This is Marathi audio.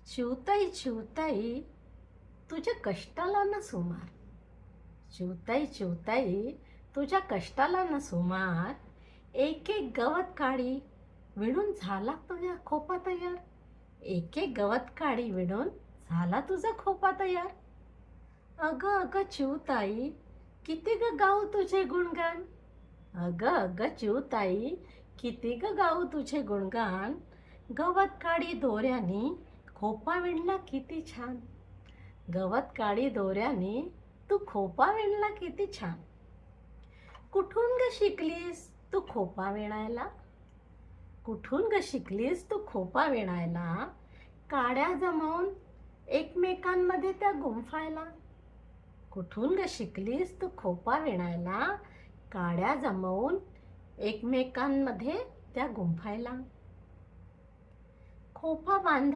चिवताई चिवताई तुझ्या कष्टाला न सुमार. चिवताई चिवताई तुझ्या कष्टाला न सुमार. एक एक गवत काढी विणून झाला तुझ्या खोपा तयार. एक एक गवत काढी विणून झाला तुझा खोपा तयार. अगं अगं चिवताई किती ग गाऊ तुझे गुणगान. अगं अगं चिवताई किती ग गाऊ तुझे गुणगान. गवत काढी दोऱ्यानी खोपा विणला किती छान. गवत काढी दोऱ्याने तू खोपा विणला किती छान. कुठून ग शिकलीस तू खोपा विणायला. कुठून ग शिकलीस तू खोपा विणायला. काड्या जमवून एकमेकांमध्ये त्या गुंफायला. कुठून ग शिकलीस तू खोपा विणायला. काड्या जमवून एकमेकांमध्ये त्या गुंफायला. खोपा